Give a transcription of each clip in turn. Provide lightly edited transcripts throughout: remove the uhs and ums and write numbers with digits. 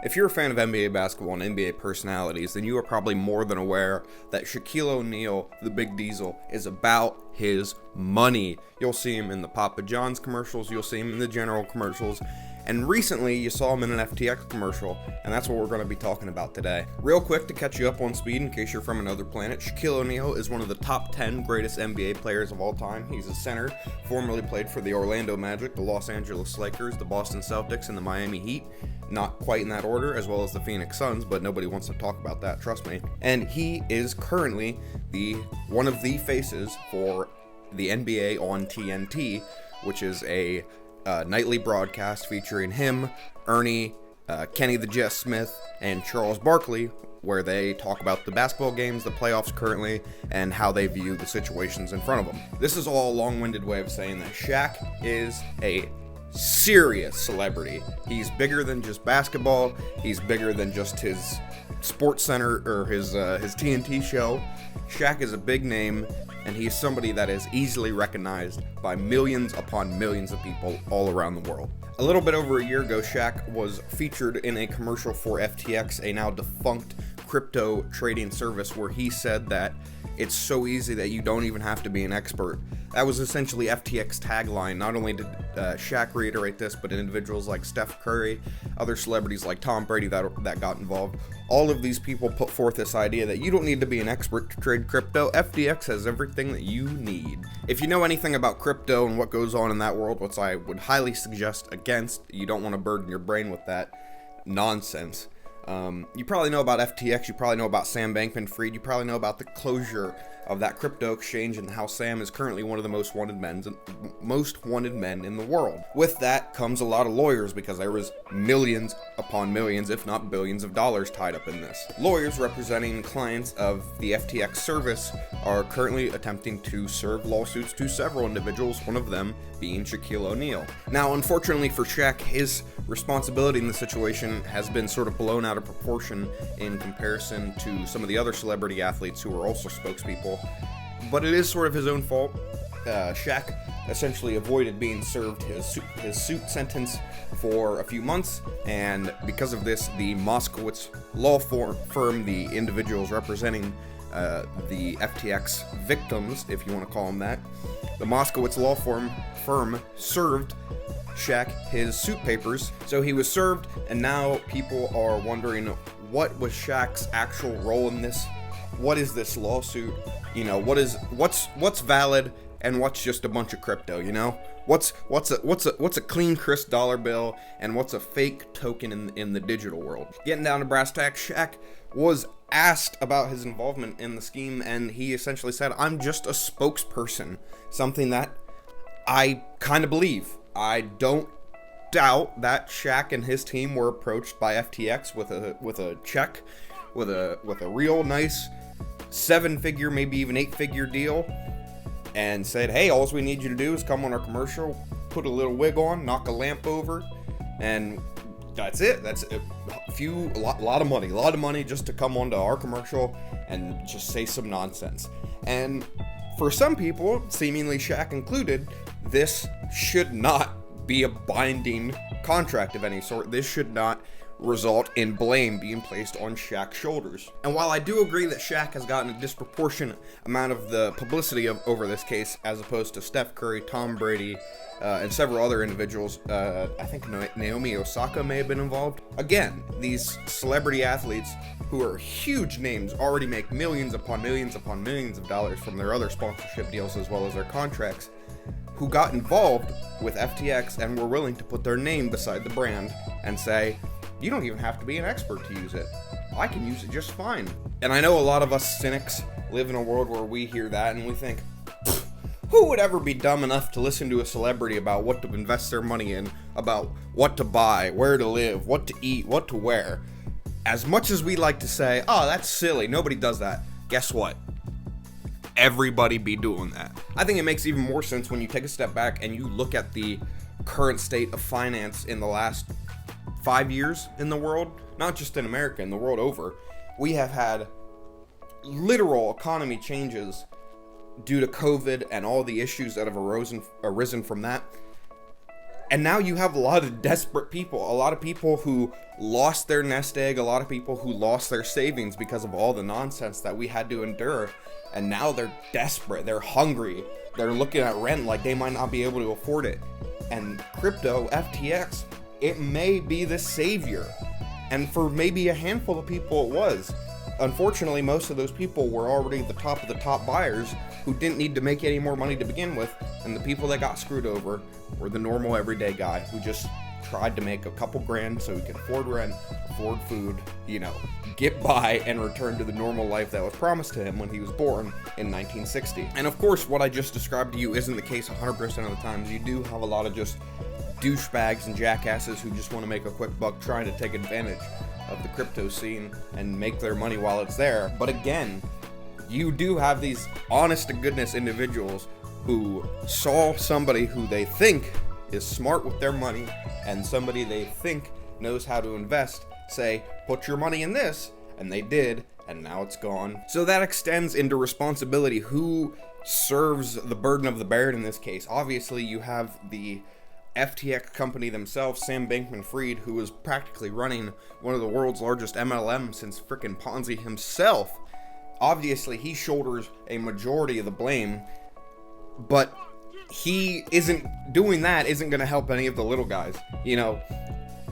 If you're a fan of NBA basketball and NBA personalities, then you are probably more than aware that Shaquille O'Neal, the Big Diesel, is about his money. You'll see him in the Papa John's commercials, you'll see him in the General commercials, and recently you saw him in an FTX commercial, and that's what we're going to be talking about today. Real quick to catch you up on speed in case you're from another planet, Shaquille O'Neal is one of the top 10 greatest NBA players of all time. He's a center, formerly played for the Orlando Magic, the Los Angeles Lakers, the Boston Celtics, and the Miami Heat. Not quite in that order, as well as the Phoenix Suns, but nobody wants to talk about that, trust me. And he is currently one of the faces for the NBA on TNT, which is a nightly broadcast featuring him, Ernie, Kenny the Jet Smith, and Charles Barkley, where they talk about the basketball games, the playoffs currently, and how they view the situations in front of them. This is all a long-winded way of saying that Shaq is a serious celebrity. He's bigger than just basketball. He's bigger than just his Sports Center or his TNT show. Shaq is a big name, and he's somebody that is easily recognized by millions upon millions of people all around the world. A little bit over a year ago, Shaq was featured in a commercial for FTX, a now defunct crypto trading service, where he said that it's so easy that you don't even have to be an expert. That was essentially FTX tagline. Not only did Shaq reiterate this, but individuals like Steph Curry, other celebrities like Tom Brady that got involved. All of these people put forth this idea that you don't need to be an expert to trade crypto. FTX has everything that you need. If you know anything about crypto and what goes on in that world, which I would highly suggest against, you don't want to burden your brain with that nonsense. You probably know about FTX, you probably know about Sam Bankman-Fried, you probably know about the closure of that crypto exchange and how Sam is currently one of the most wanted men in the world. With that comes a lot of lawyers, because there was millions upon millions, if not billions of dollars tied up in this. Lawyers representing clients of the FTX service are currently attempting to serve lawsuits to several individuals, one of them being Shaquille O'Neal. Now, unfortunately for Shaq, his responsibility in the situation has been sort of blown out of proportion in comparison to some of the other celebrity athletes who are also spokespeople, but it is sort of his own fault. Shaq essentially avoided being served his suit sentence for a few months, and because of this, the Moskowitz law firm, the individuals representing the FTX victims, if you want to call them that, the Moskowitz law firm served Shaq his suit papers. So he was served, and now people are wondering, what was Shaq's actual role in this? What is this lawsuit? You know, what's valid and what's just a bunch of crypto, you know? What's a clean crisp dollar bill and what's a fake token in the digital world? Getting down to brass tacks, Shaq was asked about his involvement in the scheme, and he essentially said, "I'm just a spokesperson," something that I kind of believe. I don't doubt that Shaq and his team were approached by FTX with a check, with a real nice 7-figure, maybe even 8-figure deal, and said, "Hey, all we need you to do is come on our commercial, put a little wig on, knock a lamp over, and that's it. That's a lot of money just to come onto our commercial and just say some nonsense." And for some people, seemingly Shaq included, this should not be a binding contract of any sort. This should not result in blame being placed on Shaq's shoulders. And while I do agree that Shaq has gotten a disproportionate amount of the publicity over this case, as opposed to Steph Curry, Tom Brady, and several other individuals, I think Naomi Osaka may have been involved. Again, these celebrity athletes who are huge names already make millions upon millions upon millions of dollars from their other sponsorship deals as well as their contracts, who got involved with FTX and were willing to put their name beside the brand and say, "You don't even have to be an expert to use it. I can use it just fine." And I know a lot of us cynics live in a world where we hear that and we think, who would ever be dumb enough to listen to a celebrity about what to invest their money in, about what to buy, where to live, what to eat, what to wear? As much as we like to say, "Oh, that's silly, nobody does that," guess what? Everybody be doing that. I think it makes even more sense when you take a step back and you look at the current state of finance in the last 5 years in the world, not just in America, in the world over. We have had literal economy changes due to COVID and all the issues that have arisen from that. And now you have a lot of desperate people, a lot of people who lost their nest egg, a lot of people who lost their savings because of all the nonsense that we had to endure. And now they're desperate, they're hungry, they're looking at rent like they might not be able to afford it. And crypto, FTX, it may be the savior. And for maybe a handful of people it was. Unfortunately, most of those people were already the top of the top buyers who didn't need to make any more money to begin with, and the people that got screwed over were the normal everyday guy who just tried to make a couple grand so he could afford rent, afford food, get by and return to the normal life that was promised to him when he was born in 1960. And of course, what I just described to you isn't the case 100% of the times. You do have a lot of just douchebags and jackasses who just want to make a quick buck trying to take advantage of the crypto scene and make their money while it's there. But again, you do have these honest to goodness individuals who saw somebody who they think is smart with their money and somebody they think knows how to invest say, put your money in this, and they did, and now it's gone. So that extends into responsibility. Who serves the burden of the bear in this case? Obviously, you have the FTX company themselves, Sam Bankman-Fried, who was practically running one of the world's largest MLM since frickin' Ponzi himself. Obviously, he shoulders a majority of the blame, but he isn't doing that, isn't going to help any of the little guys.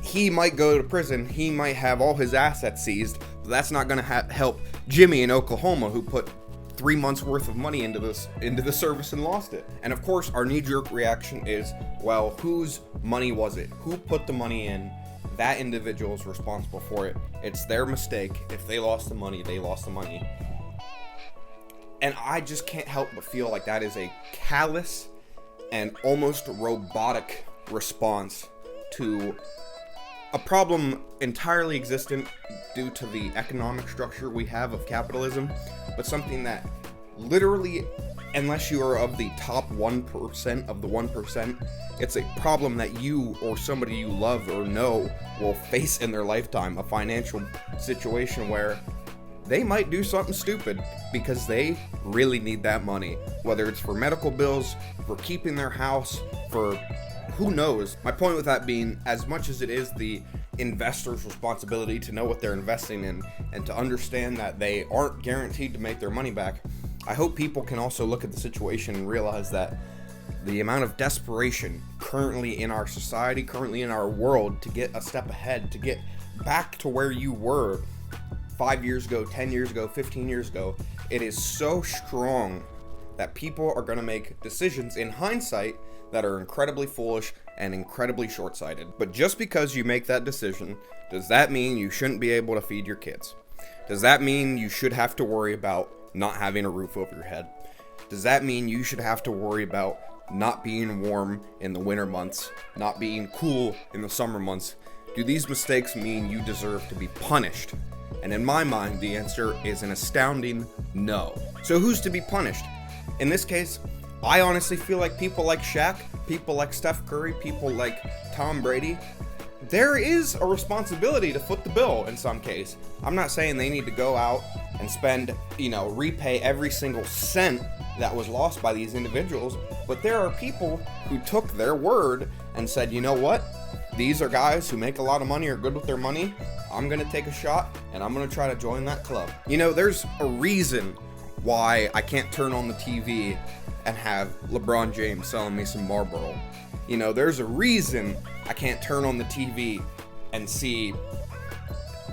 He might go to prison, he might have all his assets seized, but that's not going to help Jimmy in Oklahoma, who put 3 months worth of money into the service and lost it. And of course, our knee-jerk reaction is, well, whose money was it? Who put the money in? That individual is responsible for it. It's their mistake. If they lost the money, they lost the money. And I just can't help but feel like that is a callous and almost robotic response to a problem entirely existent due to the economic structure we have of capitalism, but something that literally, unless you are of the top 1% of the 1%, it's a problem that you or somebody you love or know will face in their lifetime, a financial situation where they might do something stupid because they really need that money, whether it's for medical bills, for keeping their house, for who knows. My point with that being, as much as it is the investor's responsibility to know what they're investing in and to understand that they aren't guaranteed to make their money back, I hope people can also look at the situation and realize that the amount of desperation currently in our society, currently in our world, to get a step ahead, to get back to where you were 5 years ago, 10 years ago, 15 years ago, it is so strong that people are going to make decisions in hindsight that are incredibly foolish and incredibly short-sighted. But just because you make that decision, does that mean you shouldn't be able to feed your kids? Does that mean you should have to worry about not having a roof over your head? Does that mean you should have to worry about not being warm in the winter months, not being cool in the summer months? Do these mistakes mean you deserve to be punished? And in my mind, the answer is an astounding no. So who's to be punished? In this case, I honestly feel like people like Shaq, people like Steph Curry, people like Tom Brady, there is a responsibility to foot the bill in some case. I'm not saying they need to go out and spend, repay every single cent that was lost by these individuals, but there are people who took their word and said, you know what? These are guys who make a lot of money, are good with their money. I'm going to take a shot and I'm going to try to join that club. There's a reason why I can't turn on the TV and have LeBron James selling me some Marlboro. There's a reason I can't turn on the TV and see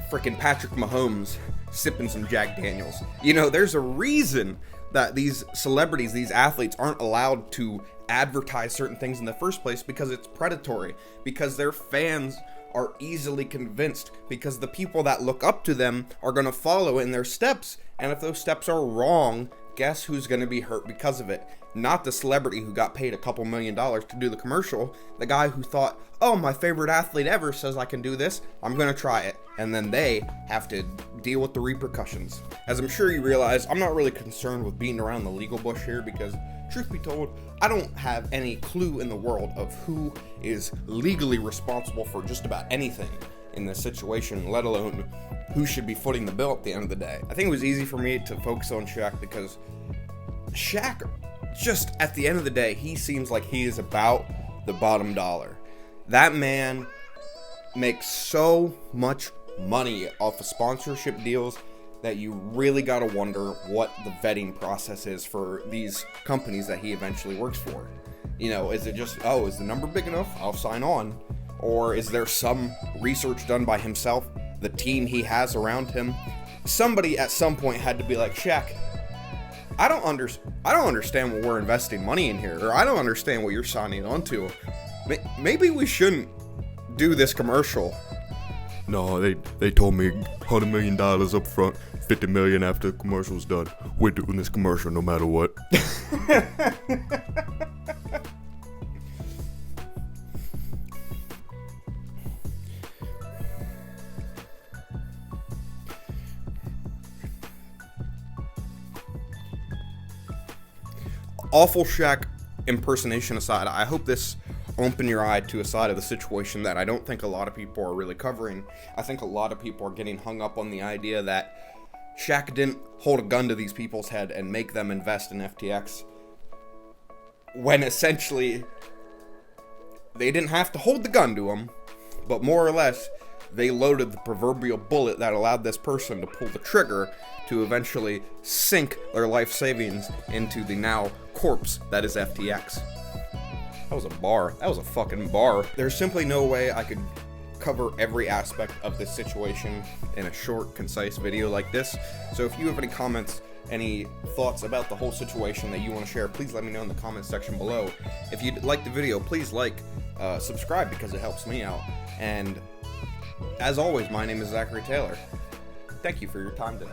frickin' Patrick Mahomes sipping some Jack Daniels. There's a reason that these celebrities, these athletes aren't allowed to advertise certain things in the first place, because it's predatory, because their fans are easily convinced, because the people that look up to them are going to follow in their steps, and if those steps are wrong, guess who's going to be hurt because of it? Not the celebrity who got paid a couple $1 million to do the commercial, the guy who thought, oh, my favorite athlete ever says I can do this, I'm going to try it, and then they have to deal with the repercussions. As I'm sure you realize, I'm not really concerned with beating around the legal bush here, because truth be told, I don't have any clue in the world of who is legally responsible for just about anything in this situation, let alone who should be footing the bill at the end of the day. I think it was easy for me to focus on Shaq because Shaq, just at the end of the day, he seems like he is about the bottom dollar. That man makes so much money off of sponsorship deals that you really gotta wonder what the vetting process is for these companies that he eventually works for. You know, is it just, oh, is the number big enough? I'll sign on. Or is there some research done by himself, the team he has around him? Somebody at some point had to be like, Shaq, I don't understand what we're investing money in here, or I don't understand what you're signing on to. Maybe we shouldn't do this commercial. No, they told me $100 million up front, $50 million after the commercial's done. We're doing this commercial no matter what. Awful Shaq impersonation aside, I hope this opened your eye to a side of the situation that I don't think a lot of people are really covering. I think a lot of people are getting hung up on the idea that Shaq didn't hold a gun to these people's head and make them invest in FTX, when essentially they didn't have to hold the gun to them, but more or less they loaded the proverbial bullet that allowed this person to pull the trigger to eventually sink their life savings into the now corpse that is FTX. That was a bar. That was a fucking bar. There's simply no way I could cover every aspect of this situation in a short, concise video like this. So if you have any comments, any thoughts about the whole situation that you want to share, please let me know in the comments section below. If you like the video, please subscribe because it helps me out. And as always, my name is Zachary Taylor. Thank you for your time today.